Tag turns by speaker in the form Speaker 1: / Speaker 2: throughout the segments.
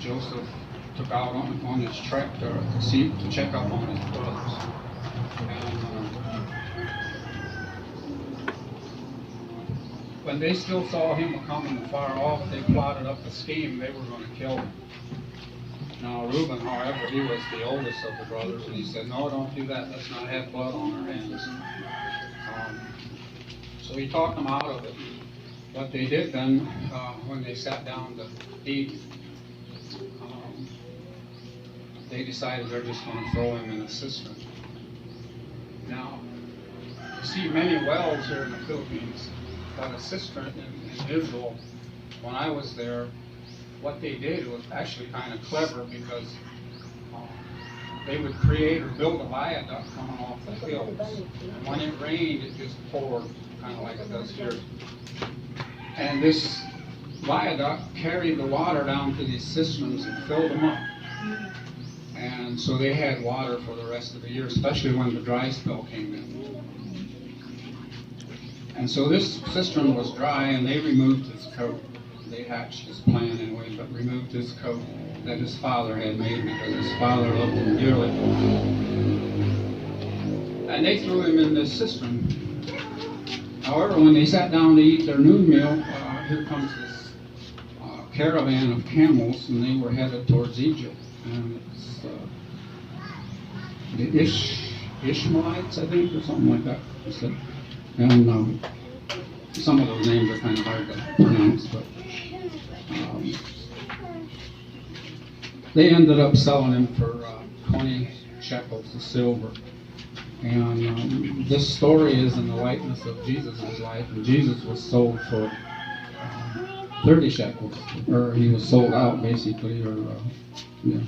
Speaker 1: Joseph took out on his trek to see to check up on his brothers. And when they still saw him coming far off, they plotted up a scheme. They were going to kill him. Now Reuben, however, he was the oldest of the brothers, and he said, "No, don't do that. Let's not have blood on our hands." So he talked them out of it. What they did then, when they sat down to eat, they decided they're just going to throw him in a cistern. Now, you see many wells here in the Philippines, but a cistern in Israel, when I was there, what they did was actually kind of clever, because they would create or build a viaduct coming off the hills. And when it rained, it just poured, kind of like it does here. And this viaduct carried the water down to these cisterns and filled them up. And so they had water for the rest of the year, especially when the dry spell came in. And so this cistern was dry, and they removed his coat. They hatched his plan anyway, but removed his coat that his father had made, because his father loved him dearly. And they threw him in this cistern. However, when they sat down to eat their noon meal, here comes this caravan of camels, and they were headed towards Egypt. And it's the Ishmaelites, I think, or something like that. And some of those names are kind of hard to pronounce, but they ended up selling him for 20 shekels of silver. And this story is in the likeness of Jesus' life, and Jesus was sold for 30 shekels, or he was sold out basically, or yeah.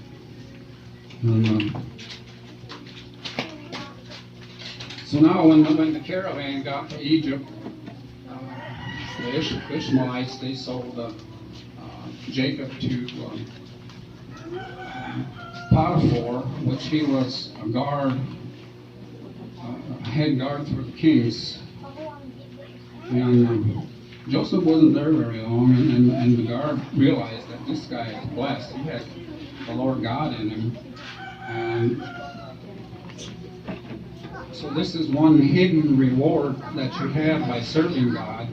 Speaker 1: And, so now when the caravan got to Egypt, the Ishmaelites, they sold Jacob to Potiphar, which he was a guard, a head guard for the kings. And Joseph wasn't there very long, and the guard realized that this guy is blessed. He had the Lord God in him. And so this is one hidden reward that you have by serving God,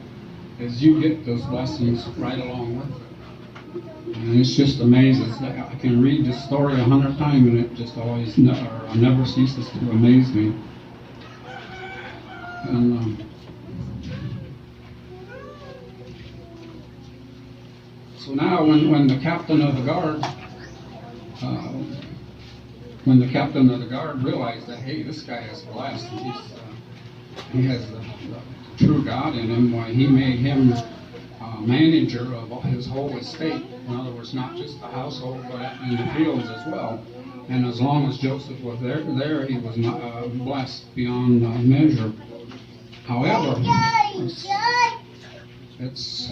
Speaker 1: is you get those blessings right along with it. And it's just amazing. I can read this story 100 times, and it just always never ceases to amaze me. And so now when the captain of the guard realized that, hey, this guy is blessed, he has the true God in him, why he made him manager of his whole estate. In other words, not just the household, but in the fields as well. And as long as Joseph was there he was blessed beyond measure. However, it's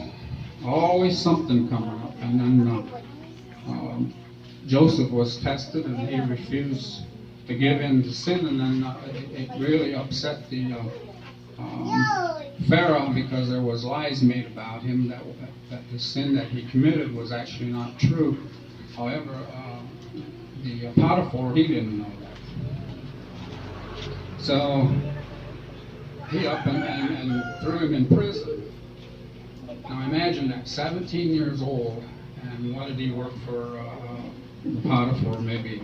Speaker 1: always something coming up. And then Joseph was tested, and he refused to give in to sin, and then it really upset the Pharaoh, because there was lies made about him that the sin that he committed was actually not true. However, the Potiphar, he didn't know that. So he up and threw him in prison. Now imagine that, 17 years old, and what did he work for Potiphar? Maybe,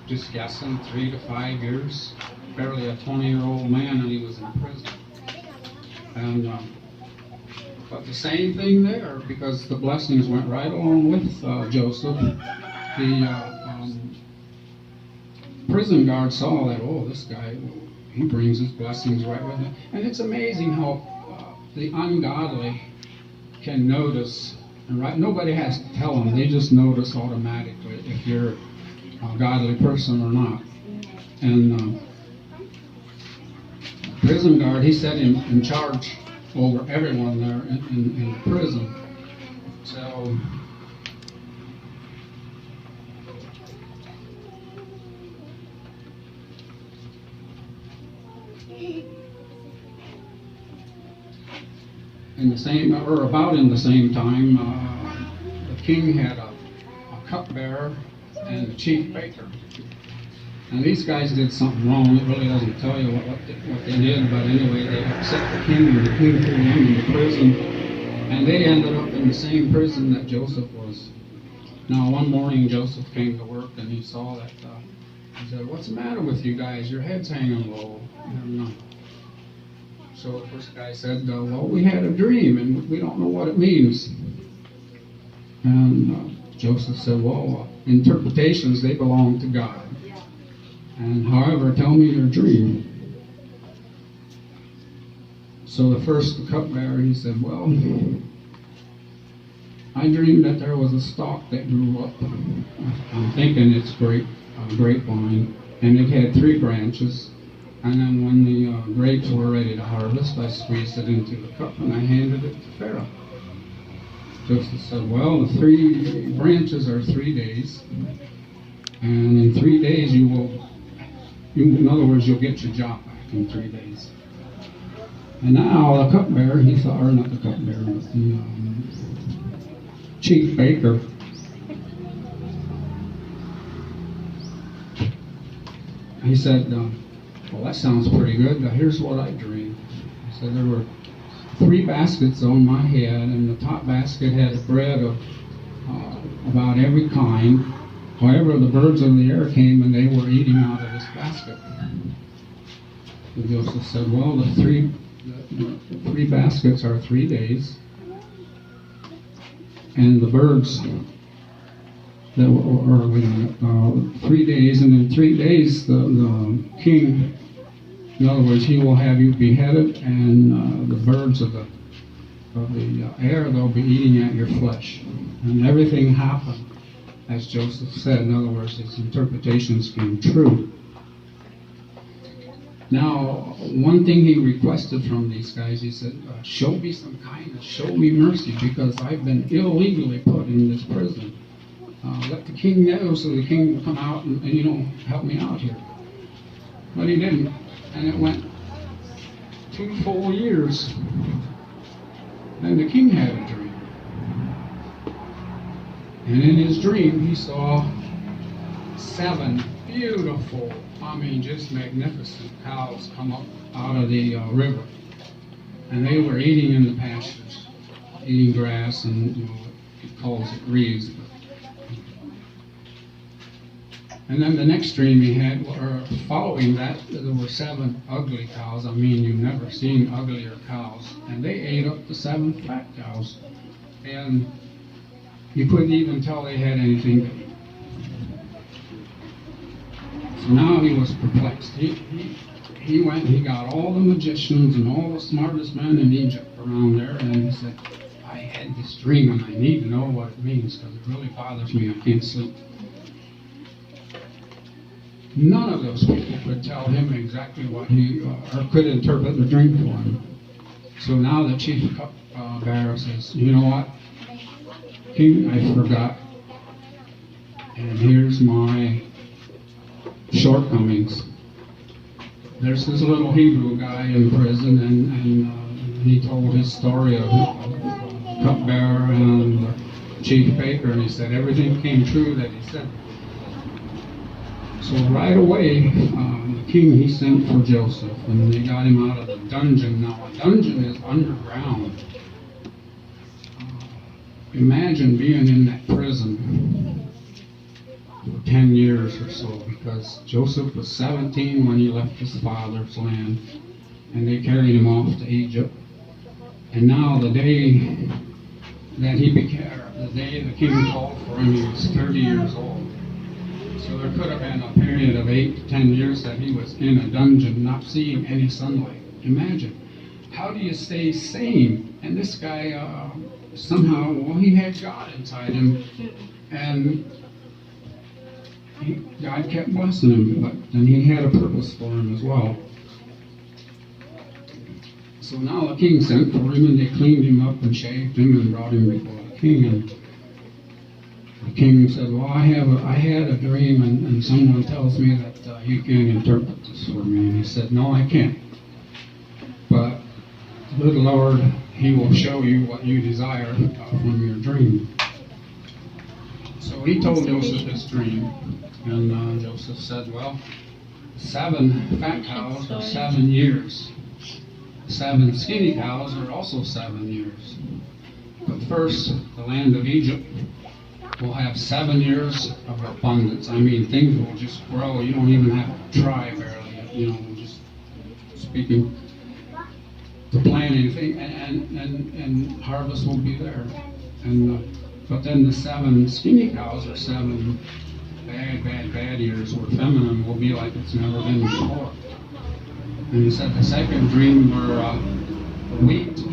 Speaker 1: just guessing, 3 to 5 years. Barely a 20-year-old man, and he was in prison. And but the same thing there, because the blessings went right along with Joseph. The prison guard saw that, oh, this guy, he brings his blessings right with him. And it's amazing how the ungodly can notice, and right, nobody has to tell them, they just notice automatically if you're a godly person or not. And prison guard, he set him in charge over everyone there in the prison. So in the same, or about in the same time, the king had a cupbearer and the chief baker. And these guys did something wrong. It really doesn't tell you what they did, but anyway, they upset the king, and the king threw them into prison, and they ended up in the same prison that Joseph was. Now, one morning, Joseph came to work, and he saw that, he said, "What's the matter with you guys? Your head's hanging low." And, so the first guy said, "Well, we had a dream, and we don't know what it means." And Joseph said, "Well, interpretations, they belong to God. And however, tell me your dream." So the first cupbearer, he said, "Well, I dreamed that there was a stalk that grew up. I'm thinking it's grapevine, and it had 3 branches. And then when the grapes were ready to harvest, I squeezed it into the cup and I handed it to Pharaoh." Joseph said, "Well, the 3 branches are 3 days, and in 3 days in other words, you'll get your job back in 3 days." And now the cupbearer, he thought, or not the cupbearer, but the chief baker, he said, "Well, that sounds pretty good. Here's what I dreamed." He said, "There were 3 baskets on my head, and the top basket had bread of about every kind. However, the birds of the air came and they were eating out of this basket." And Joseph said, "Well, the three baskets are 3 days, and the birds that were 3 days, and in 3 days the king, in other words, he will have you beheaded, and the birds of the air, they'll be eating at your flesh." And everything happened as Joseph said. In other words, his interpretations came true. Now, one thing he requested from these guys, he said, "Show me some kindness, show me mercy, because I've been illegally put in this prison. Let the king know so the king will come out and help me out here." But he didn't. And it went 2 full years. Then the king had a dream. And in his dream, he saw 7 beautiful, just magnificent cows come up out of the river. And they were eating in the pastures, eating grass, and it calls it reeds. And then the next dream he had, or following that, there were 7 ugly cows. You've never seen uglier cows. And they ate up the 7 fat cows. And you couldn't even tell they had anything to eat. So now he was perplexed. He went and he got all the magicians and all the smartest men in Egypt around there, and he said, "I had this dream and I need to know what it means because it really bothers me. I can't sleep." None of those people could tell him exactly what or could interpret the dream for him. So now the chief cupbearer says, "You know what, King, I forgot, and here's my shortcomings." There's this little Hebrew guy in prison, and he told his story of cupbearer and the chief baker, and he said everything came true that he said. So right away, the king, he sent for Joseph, and they got him out of the dungeon. Now, a dungeon is underground. Imagine being in that prison for 10 years or so, because Joseph was 17 when he left his father's land, and they carried him off to Egypt. And now the day that the day the king called for him, he was 30 years old. So there could have been a period of 8 to 10 years that he was in a dungeon, not seeing any sunlight. Imagine. How do you stay sane? And this guy, somehow, he had God inside him, and God kept blessing him, but then he had a purpose for him as well. So now the king sent for him, and they cleaned him up and shaved him and brought him before the king. And the king said, "Well, I had a dream, and someone tells me that you can interpret this for me." And he said, "No, I can't. But the good Lord, He will show you what you desire from your dream." So he told Joseph his dream, and Joseph said, well, 7 fat cows are 7 years. 7 skinny cows are also 7 years. But first, the land of Egypt will have 7 years of abundance. I mean, things will just grow. You don't even have to try barely, just speaking to plant anything, and harvest will be there. But then the 7 skinny cows are 7 bad years where feminine will be like it's never been before. And he said the second dream where the wheat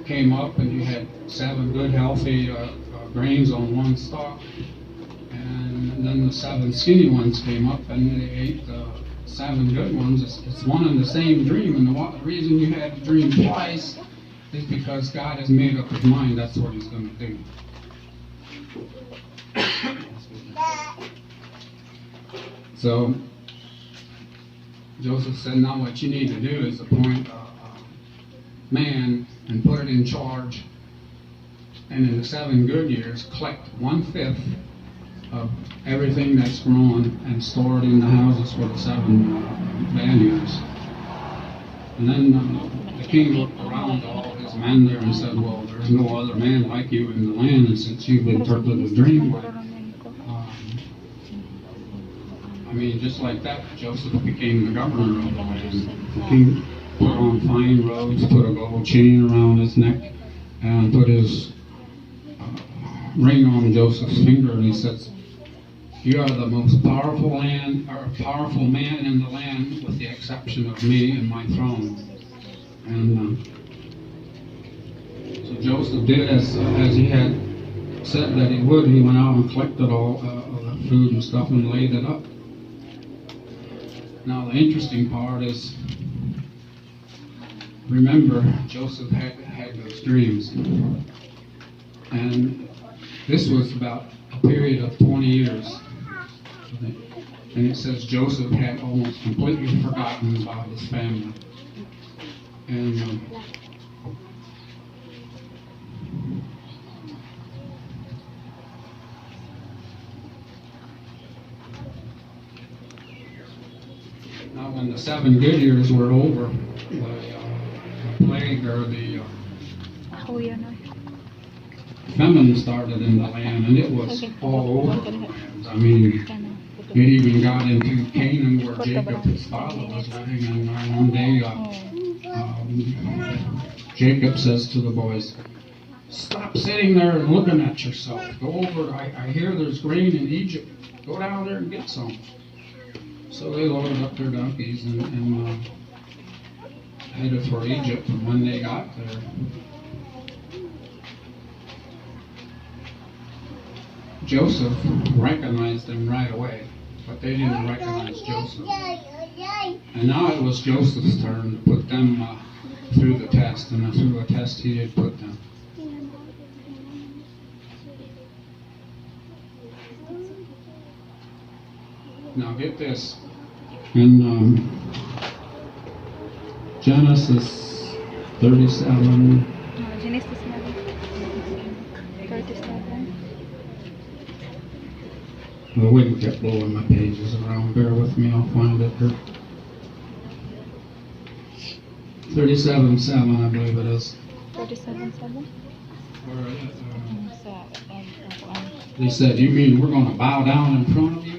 Speaker 1: came up and you had 7 good healthy grains on one stalk, and then the 7 skinny ones came up and they ate the 7 good ones. It's one and the same dream, and the reason you had the dream twice is because God has made up his mind that's what he's going to do. So Joseph said, now what you need to do is appoint a man and put it in charge, and in the 7 good years collect 1/5 of everything that's grown and store it in the houses for the 7 bad years. And then the king looked around to all his men there and said, well, there's no other man like you in the land, and since you've interpreted the dream, just like that, Joseph became the governor of the land. The king put on fine robes, put a gold chain around his neck, and put his ring on Joseph's finger, and he says, you are the most powerful man in the land, with the exception of me and my throne. And so Joseph did as he had said that he would. He went out and collected all the food and stuff and laid it up. Now the interesting part is, remember, Joseph had those dreams, and this was about a period of 20 years. And it says Joseph had almost completely forgotten about his family. And now when the 7 good years were over, the plague or the famine started in the land, and it was all over the land. I mean, it even got into Canaan, where Jacob, his father, was living. And one day, Jacob says to the boys, stop sitting there and looking at yourself. Go over, I hear there's grain in Egypt. Go down there and get some. So they loaded up their donkeys and headed for Egypt. And when they got there, Joseph recognized them right away, but they didn't recognize Joseph. And now it was Joseph's turn to put them through the test, and through a test he did put them. Now get this. In Genesis 37.
Speaker 2: Genesis 37.
Speaker 1: The wind kept blowing my pages around. Bear with me, I'll find it here. 37:7, I believe it is.
Speaker 2: 37:7?
Speaker 1: They said, you mean we're going to bow down in front of you?